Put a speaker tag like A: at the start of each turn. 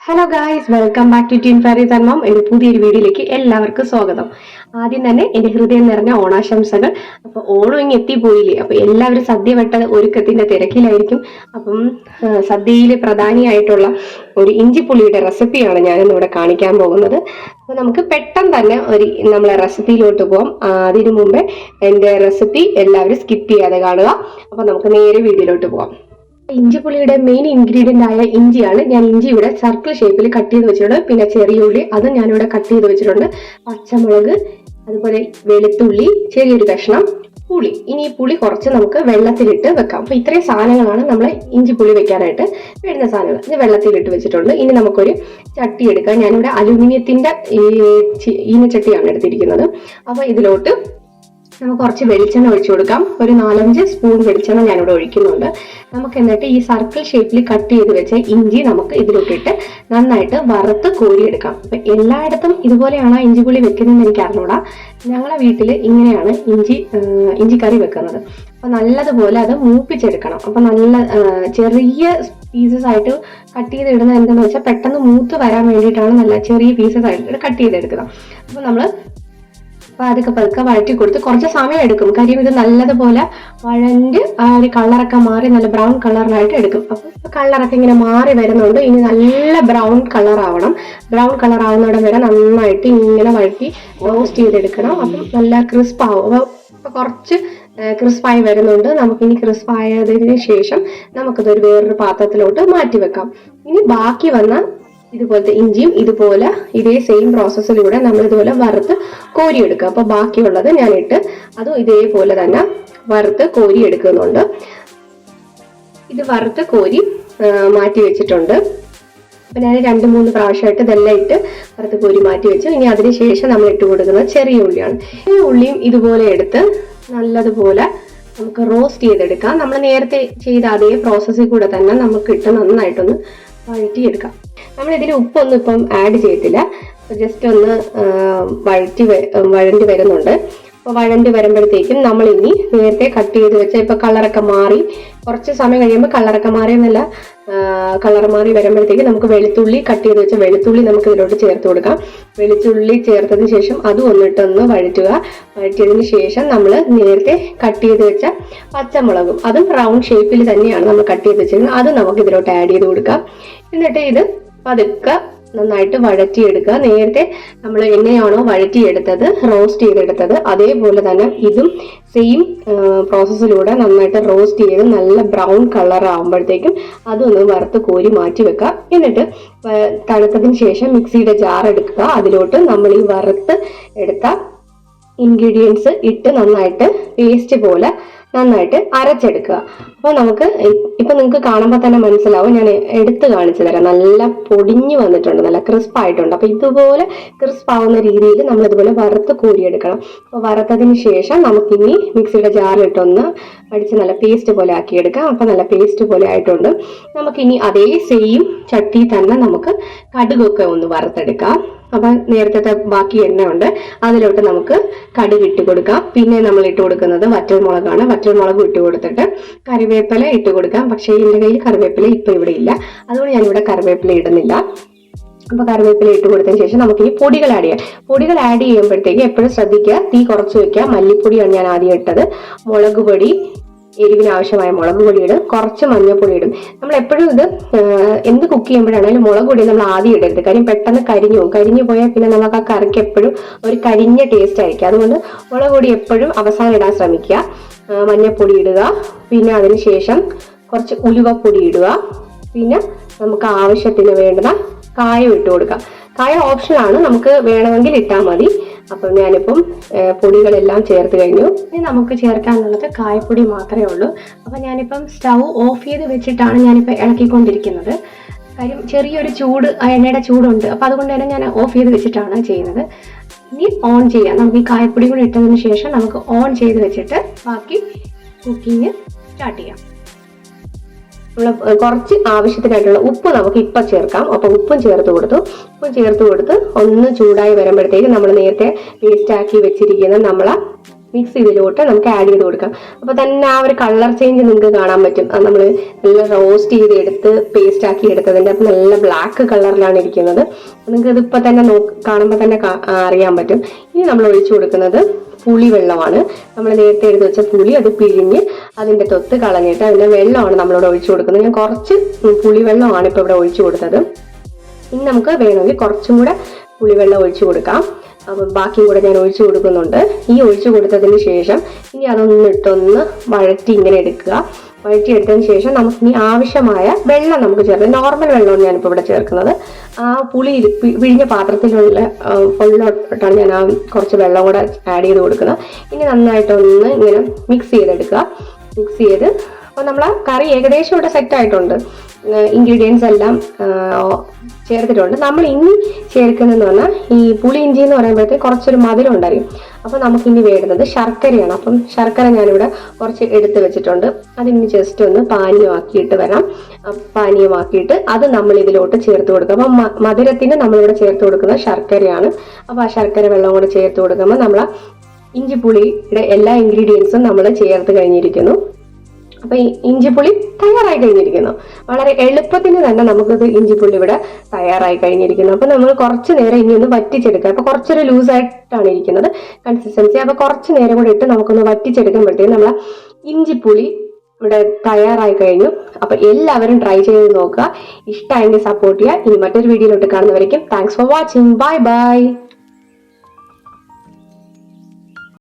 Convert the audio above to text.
A: Hello guys, welcome back to twin Faris and mom. എന്റെ പുതിയൊരു വീഡിയോയിലേക്ക് എല്ലാവർക്കും സ്വാഗതം. ആദ്യം തന്നെ എന്റെ ഹൃദയം നിറഞ്ഞ ഓണാശംസകൾ. അപ്പൊ ഓണം ഇങ്ങ് എത്തിപ്പോയില്ലേ, അപ്പൊ എല്ലാവരും സദ്യ വെട്ട ഒരുക്കത്തിന്റെ തിരക്കിലായിരിക്കും. അപ്പം സദ്യയിൽ പ്രധാനിയായിട്ടുള്ള ഒരു ഇഞ്ചിപ്പുളിയുടെ റെസിപ്പിയാണ് ഞാനിന്നിവിടെ കാണിക്കാൻ പോകുന്നത്. അപ്പൊ നമുക്ക് പെട്ടെന്ന് തന്നെ നമ്മളെ റെസിപ്പിയിലോട്ട് പോകാം. അതിനു മുമ്പേ എന്റെ റെസിപ്പി എല്ലാവരും സ്കിപ്പ് ചെയ്യാതെ കാണുക. അപ്പൊ നമുക്ക് നേരെ വീഡിയോയിലോട്ട് പോകാം. ഇഞ്ചിപ്പുളിയുടെ മെയിൻ ഇൻഗ്രീഡിയന്റ് ആയ ഇഞ്ചിയാണ്. ഞാൻ ഇഞ്ചി ഇവിടെ സർക്കിൾ ഷേപ്പിൽ കട്ട് ചെയ്ത് വെച്ചിട്ടുണ്ട്. പിന്നെ ചെറിയ ഉള്ളി അതും ഞാനിവിടെ കട്ട് ചെയ്ത് വെച്ചിട്ടുണ്ട്. പച്ചമുളക്, അതുപോലെ വെളുത്തുള്ളി, ചെറിയൊരു കഷ്ണം പുളി. ഇനി ഈ പുളി കുറച്ച് നമുക്ക് വെള്ളത്തിലിട്ട് വെക്കാം. അപ്പൊ ഇത്രയും സാധനങ്ങളാണ് നമ്മൾ ഇഞ്ചിപ്പുളി വെക്കാനായിട്ട് വേണ്ടുന്ന സാധനങ്ങൾ. ഇത് വെള്ളത്തിലിട്ട് വെച്ചിട്ടുണ്ട്. ഇനി നമുക്കൊരു ചട്ടി എടുക്കാം. ഞാനിവിടെ അലൂമിനിയത്തിന്റെ ഈനച്ചട്ടിയാണ് എടുത്തിരിക്കുന്നത്. അപ്പൊ ഇതിലോട്ട് നമുക്ക് കുറച്ച് വെളിച്ചെണ്ണ ഒഴിച്ചു കൊടുക്കാം. ഒരു 4-5 സ്പൂൺ വെളിച്ചെണ്ണ ഞാനിവിടെ ഒഴിക്കുന്നുണ്ട്. നമുക്ക് എന്നിട്ട് ഈ സർക്കിൾ ഷേപ്പിൽ കട്ട് ചെയ്ത് വെച്ച ഇഞ്ചി നമുക്ക് ഇതിലോട്ടിട്ട് നന്നായിട്ട് വറുത്ത് കോരിയെടുക്കാം. അപ്പൊ എല്ലായിടത്തും ഇതുപോലെയാണ് ഇഞ്ചിപ്പുളി വെക്കുന്നതെന്ന് എനിക്ക് അറിഞ്ഞൂടാ. ഞങ്ങളെ വീട്ടിൽ ഇങ്ങനെയാണ് ഇഞ്ചി കറി വെക്കുന്നത്. അപ്പൊ നല്ലതുപോലെ അത് മൂപ്പിച്ചെടുക്കണം. അപ്പൊ നല്ല ചെറിയ പീസസ് ആയിട്ട് കട്ട് ചെയ്ത് ഇടുന്നത് എന്താണെന്ന് വെച്ചാൽ പെട്ടെന്ന് മൂത്ത് വരാൻ വേണ്ടിയിട്ടാണ് നല്ല ചെറിയ പീസസ് ആയിട്ട് കട്ട് ചെയ്തെടുക്കുന്നത്. അപ്പൊ നമ്മള് അതൊക്കെ പതുക്കെ വഴറ്റി കൊടുത്ത് കുറച്ച് സമയം എടുക്കും. കാര്യം ഇത് നല്ലതുപോലെ വഴണ്ട് ആ ഒരു കളറൊക്കെ മാറി നല്ല ബ്രൗൺ കളറിലായിട്ട് എടുക്കും. അപ്പൊ കളറൊക്കെ ഇങ്ങനെ മാറി വരുന്നുണ്ട്. ഇനി നല്ല ബ്രൗൺ കളർ ആവണം. ബ്രൗൺ കളർ ആവുന്നവിടെ വരെ നന്നായിട്ട് ഇങ്ങനെ വഴറ്റി റോസ്റ്റ് ചെയ്തെടുക്കണം. അപ്പം നല്ല ക്രിസ്പ് ആവും. അപ്പൊ കുറച്ച് ക്രിസ്പായി വരുന്നുണ്ട്. നമുക്കിനി ക്രിസ്പ് ആയതിനു ശേഷം നമുക്കിതൊരു വേറൊരു പാത്രത്തിലോട്ട് മാറ്റി വെക്കാം. ഇനി ബാക്കി വന്ന ഇതുപോലത്തെ ഇഞ്ചിയും ഇതുപോലെ ഇതേ സെയിം പ്രോസസ്സിലൂടെ നമ്മൾ ഇതുപോലെ വറുത്ത് കോരിയെടുക്കുക. അപ്പൊ ബാക്കിയുള്ളത് ഞാനിട്ട് അതും ഇതേപോലെ തന്നെ വറുത്ത് കോരി എടുക്കുന്നുണ്ട്. ഇത് വറുത്ത് കോരി മാറ്റി വെച്ചിട്ടുണ്ട്. അപ്പൊ ഞാൻ 2-3 പ്രാവശ്യമായിട്ട് ഇതെല്ലാം ഇട്ട് വറുത്ത് കോരി മാറ്റി വെച്ചു. ഇനി അതിനുശേഷം നമ്മൾ ഇട്ട് കൊടുക്കുന്നത് ചെറിയ ഉള്ളിയാണ്. ഈ ഉള്ളിയും ഇതുപോലെ എടുത്ത് നല്ലതുപോലെ നമുക്ക് റോസ്റ്റ് ചെയ്തെടുക്കാം. നമ്മൾ നേരത്തെ ചെയ്ത അതേ പ്രോസസ്സിൽ കൂടെ തന്നെ നമുക്ക് ഇട്ട് നന്നായിട്ടൊന്ന് വഴറ്റിയെടുക്കാം. നമ്മൾ ഇതിൽ ഉപ്പൊന്നും ഇപ്പം ആഡ് ചെയ്തില്ല. ജസ്റ്റ് ഒന്ന് വഴണ്ടി വരുന്നുണ്ട്. അപ്പോൾ വഴണ്ടി വരുമ്പോഴത്തേക്കും നമ്മൾ ഇനി നേരത്തെ കട്ട് ചെയ്ത് വെച്ച ഇപ്പൊ കളറൊക്കെ മാറി കുറച്ച് സമയം കഴിയുമ്പോൾ കളറൊക്കെ മാറിയെന്നല്ല, കളർ മാറി വരുമ്പോഴത്തേക്കും നമുക്ക് വെളുത്തുള്ളി കട്ട് ചെയ്ത് വെച്ച വെളുത്തുള്ളി നമുക്ക് ഇതിലോട്ട് ചേർത്ത് കൊടുക്കാം. വെളുത്തുള്ളി ചേർത്തതിന് ശേഷം അത് വന്നിട്ടൊന്ന് വഴറ്റിയതിന് ശേഷം നമ്മൾ നേരത്തെ കട്ട് ചെയ്ത് വെച്ച പച്ചമുളകും അതും റൗണ്ട് ഷേപ്പിൽ തന്നെയാണ് നമ്മൾ കട്ട് ചെയ്ത് വെച്ചിരുന്നത്. അത് നമുക്ക് ഇതിലോട്ട് ആഡ് ചെയ്ത് കൊടുക്കാം. എന്നിട്ട് ഇത് പതുക്കെ നന്നായിട്ട് വഴറ്റിയെടുക്കുക. നേരത്തെ നമ്മൾ എങ്ങനെയാണോ വഴറ്റിയെടുത്തത്, റോസ്റ്റ് ചെയ്തെടുത്തത്, അതേപോലെ തന്നെ ഇതും സെയിം പ്രോസസ്സിലൂടെ നന്നായിട്ട് റോസ്റ്റ് ചെയ്ത് നല്ല ബ്രൗൺ കളർ ആകുമ്പോഴത്തേക്കും അതൊന്ന് വറുത്ത് കോരി മാറ്റി വെക്കുക. എന്നിട്ട് തണുത്തതിന് ശേഷം മിക്സിയുടെ ജാർ എടുക്കുക. അതിലോട്ട് നമ്മൾ ഈ വറുത്ത് എടുത്ത ഇൻഗ്രീഡിയൻസ് ഇട്ട് നന്നായിട്ട് പേസ്റ്റ് പോലെ നന്നായിട്ട് അരച്ചെടുക്കുക. അപ്പോൾ നമുക്ക് ഇപ്പൊ നിങ്ങൾക്ക് കാണുമ്പോൾ തന്നെ മനസ്സിലാവും. ഞാൻ എടുത്ത് കാണിച്ചു തരാം. നല്ല പൊടിഞ്ഞു വന്നിട്ടുണ്ട്, നല്ല ക്രിസ്പ് ആയിട്ടുണ്ട്. അപ്പൊ ഇതുപോലെ ക്രിസ്പ് ആവുന്ന രീതിയിൽ നമ്മൾ ഇതുപോലെ വറുത്ത് കോരിയെടുക്കണം. അപ്പൊ വറുത്തതിന് ശേഷം നമുക്കിനി മിക്സിയുടെ ജാറിലിട്ടൊന്ന് അടിച്ച് നല്ല പേസ്റ്റ് പോലെ ആക്കിയെടുക്കാം. അപ്പൊ നല്ല പേസ്റ്റ് പോലെ ആയിട്ടുണ്ട്. നമുക്കിനി അതേ സെയിം ചട്ടി തന്നെ നമുക്ക് കടുകൊക്കെ ഒന്ന് വറുത്തെടുക്കാം. അപ്പൊ നേരത്തെ ബാക്കി എണ്ണ ഉണ്ട്, അതിലോട്ട് നമുക്ക് കടുക് ഇട്ട് കൊടുക്കാം. പിന്നെ നമ്മൾ ഇട്ട് കൊടുക്കുന്നത് വറ്റൽമുളകാണ്. വറ്റൽമുളക് ഇട്ട് കൊടുത്തിട്ട് കറിവേപ്പില ഇട്ട് കൊടുക്കാം. പക്ഷേ എന്റെ കയ്യിൽ കറിവേപ്പില ഇപ്പൊ ഇവിടെ ഇല്ല, അതുകൊണ്ട് ഞാനിവിടെ കറിവേപ്പില ഇടുന്നില്ല. അപ്പൊ കറിവേപ്പില ഇട്ട് കൊടുത്തതിന് ശേഷം നമുക്ക് ഈ പൊടികൾ ആഡ് ചെയ്യാം. പൊടികൾ ആഡ് ചെയ്യുമ്പോഴത്തേക്ക് എപ്പോഴും ശ്രദ്ധിക്കുക, തീ കുറച്ച് വെക്കുക. മല്ലിപ്പൊടിയാണ് ഞാൻ ആദ്യം ഇട്ടത്. മുളക് പൊടി, എരിവിന് ആവശ്യമായ മുളക് പൊടി ഇടും, കുറച്ച് മഞ്ഞൾപ്പൊടി ഇടും. നമ്മൾ എപ്പോഴും ഇത് എന്ത് കുക്ക് ചെയ്യുമ്പോഴാണെങ്കിലും മുളക് പൊടി നമ്മൾ ആദ്യം ഇടരുത്. കാര്യം പെട്ടെന്ന് കരിഞ്ഞു പോയാൽ പിന്നെ നമുക്ക് ആ കറിക്ക് എപ്പോഴും ഒരു കരിഞ്ഞ ടേസ്റ്റ് ആയിരിക്കും. അതുകൊണ്ട് മുളക് പൊടി എപ്പോഴും അവസാനം ഇടാൻ ശ്രമിക്കുക. മഞ്ഞൾപ്പൊടി ഇടുക. പിന്നെ അതിനുശേഷം കുറച്ച് ഉലുവപ്പൊടി ഇടുക. പിന്നെ നമുക്ക് ആവശ്യത്തിന് വേണ്ടുന്ന കായം ഇട്ട് കൊടുക്കാം. കായം ഓപ്ഷനാണ്, നമുക്ക് വേണമെങ്കിൽ ഇട്ടാൽ മതി. അപ്പം ഞാനിപ്പം പൊടികളെല്ലാം ചേർത്ത് കഴിഞ്ഞു. ഇനി നമുക്ക് ചേർക്കാനുള്ളത് കായപ്പൊടി മാത്രമേ ഉള്ളൂ. അപ്പം ഞാനിപ്പം സ്റ്റൗ ഓഫ് ചെയ്ത് വെച്ചിട്ടാണ് ഞാനിപ്പോൾ ഇളക്കിക്കൊണ്ടിരിക്കുന്നത്. കാര്യം ചെറിയൊരു ചൂട്, എണ്ണയുടെ ചൂടുണ്ട്. അപ്പം അതുകൊണ്ട് തന്നെ ഞാൻ ഓഫ് ചെയ്ത് വെച്ചിട്ടാണ് ചെയ്യുന്നത്. ഇനി ഓൺ ചെയ്യാം. നമുക്ക് ഈ കായപ്പൊടി കൂടി ഇട്ടതിന് ശേഷം നമുക്ക് ഓൺ ചെയ്ത് വെച്ചിട്ട് ബാക്കി കുക്കിങ് സ്റ്റാർട്ട് ചെയ്യാം. കുറച്ച് ആവശ്യത്തിനായിട്ടുള്ള ഉപ്പ് നമുക്ക് ഇപ്പൊ ചേർക്കാം. അപ്പൊ ഉപ്പും ചേർത്ത് കൊടുത്ത് ഒന്ന് ചൂടായി വരുമ്പോഴത്തേക്ക് നമ്മൾ നേരത്തെ പേസ്റ്റ് ആക്കി വെച്ചിരിക്കുന്ന നമ്മളെ മിക്സ് ഇതിലോട്ട് നമുക്ക് ആഡ് ചെയ്ത് കൊടുക്കാം. അപ്പൊ തന്നെ ആ ഒരു കളർ ചേഞ്ച് നിങ്ങൾക്ക് കാണാൻ പറ്റും. അത് നമ്മൾ നല്ല റോസ്റ്റ് ചെയ്ത് എടുത്ത് പേസ്റ്റ് ആക്കി എടുത്തതിന്റെ അപ്പൊ നല്ല ബ്ലാക്ക് കളറിലാണ് ഇരിക്കുന്നത്. നിങ്ങൾക്ക് ഇതിപ്പോ തന്നെ കാണുമ്പോൾ തന്നെ അറിയാൻ പറ്റും. ഇനി നമ്മൾ ഒഴിച്ചു കൊടുക്കുന്നത് പുളിവെള്ളമാണ്. നമ്മൾ നേരത്തെ എടുത്ത് വെച്ച പുളി അത് പിഴിഞ്ഞ് അതിന്റെ തൊത്ത് കളഞ്ഞിട്ട് അതിന്റെ വെള്ളമാണ് നമ്മളിവിടെ ഒഴിച്ചു കൊടുക്കുന്നത്. ഞാൻ കുറച്ച് പുളിവെള്ളമാണ് ഇപ്പൊ ഇവിടെ ഒഴിച്ചു കൊടുത്തത്. ഇനി നമുക്ക് വേണമെങ്കിൽ കുറച്ചും കൂടെ പുളിവെള്ളം ഒഴിച്ചു കൊടുക്കാം. അപ്പം ബാക്കിയും കൂടെ ഞാൻ ഒഴിച്ചു കൊടുക്കുന്നുണ്ട്. ഈ ഒഴിച്ചു കൊടുത്തതിന് ശേഷം ഇനി അതൊന്നിട്ടൊന്ന് വഴറ്റി ഇങ്ങനെ എടുക്കുക. വഴറ്റിയെടുത്തതിന് ശേഷം നമുക്ക് ഇനി ആവശ്യമായ വെള്ളം നമുക്ക് ചേർക്കാം. നോർമൽ വെള്ളമാണ് ഞാനിപ്പോൾ ഇവിടെ ചേർക്കുന്നത്. ആ പുളി പിഴിഞ്ഞ പാത്രത്തിലുള്ള വെള്ളത്തോട്ടാണ് ഞാൻ ആ കുറച്ച് വെള്ളം കൂടെ ആഡ് ചെയ്ത് കൊടുക്കുന്നത്. ഇനി നന്നായിട്ടൊന്ന് ഇങ്ങനെ മിക്സ് ചെയ്തെടുക്കുക. മിക്സ് ചെയ്ത് അപ്പോൾ നമ്മളെ കറി ഏകദേശം ഇവിടെ സെറ്റ് ആയിട്ടുണ്ട്. ഇൻഗ്രീഡിയൻസ് എല്ലാം ചേർത്തിട്ടുണ്ട്. നമ്മൾ ഇനി ചേർക്കുന്നതെന്ന് പറഞ്ഞാൽ ഈ പുളി ഇഞ്ചി എന്ന് പറയുമ്പോഴത്തേക്ക് കുറച്ചൊരു മധുരം ഉണ്ടായിരിക്കും. അപ്പം നമുക്കിനി വേണ്ടുന്നത് ശർക്കരയാണ്. അപ്പം ശർക്കര ഞാനിവിടെ കുറച്ച് എടുത്ത് വെച്ചിട്ടുണ്ട്. അതിനി ജസ്റ്റ് ഒന്ന് പാനീയമാക്കിയിട്ട് വരാം. പാനീയമാക്കിയിട്ട് അത് നമ്മൾ ഇതിലോട്ട് ചേർത്ത് കൊടുക്കുക. അപ്പം മധുരത്തിന് നമ്മളിവിടെ ചേർത്ത് കൊടുക്കുന്നത് ശർക്കരയാണ്. അപ്പോൾ ആ ശർക്കര വെള്ളം കൂടെ ചേർത്ത് കൊടുക്കുമ്പോൾ നമ്മൾ ഇഞ്ചിപ്പുളിയുടെ എല്ലാ ഇൻഗ്രീഡിയൻസും നമ്മൾ ചേർത്ത് കഴിഞ്ഞിരിക്കുന്നു. അപ്പൊ ഈ ഇഞ്ചിപ്പുളി തയ്യാറായി കഴിഞ്ഞിരിക്കുന്നു. വളരെ എളുപ്പത്തിന് തന്നെ നമുക്കിത് ഇഞ്ചിപ്പുളി ഇവിടെ തയ്യാറായി കഴിഞ്ഞിരിക്കുന്നു. അപ്പൊ നമ്മൾ കുറച്ച് നേരം ഇനി ഒന്ന് വറ്റിച്ചെടുക്കുക. അപ്പൊ കുറച്ചൊരു ലൂസായിട്ടാണ് ഇരിക്കുന്നത് കൺസിസ്റ്റൻസി. അപ്പൊ കുറച്ച് നേരം കൂടെ ഇട്ട് നമുക്കൊന്ന് വറ്റിച്ചെടുക്കുമ്പോഴത്തേക്കും നമ്മളെ ഇഞ്ചിപ്പുളി ഇവിടെ തയ്യാറായി കഴിഞ്ഞു. അപ്പൊ എല്ലാവരും ട്രൈ ചെയ്ത് നോക്കുക. ഇഷ്ടമായെങ്കിൽ സപ്പോർട്ട് ചെയ്യുക. ഇനി മറ്റൊരു വീഡിയോയിലോട്ട് കാണുന്നവരേക്കും thanks for watching. Bye by.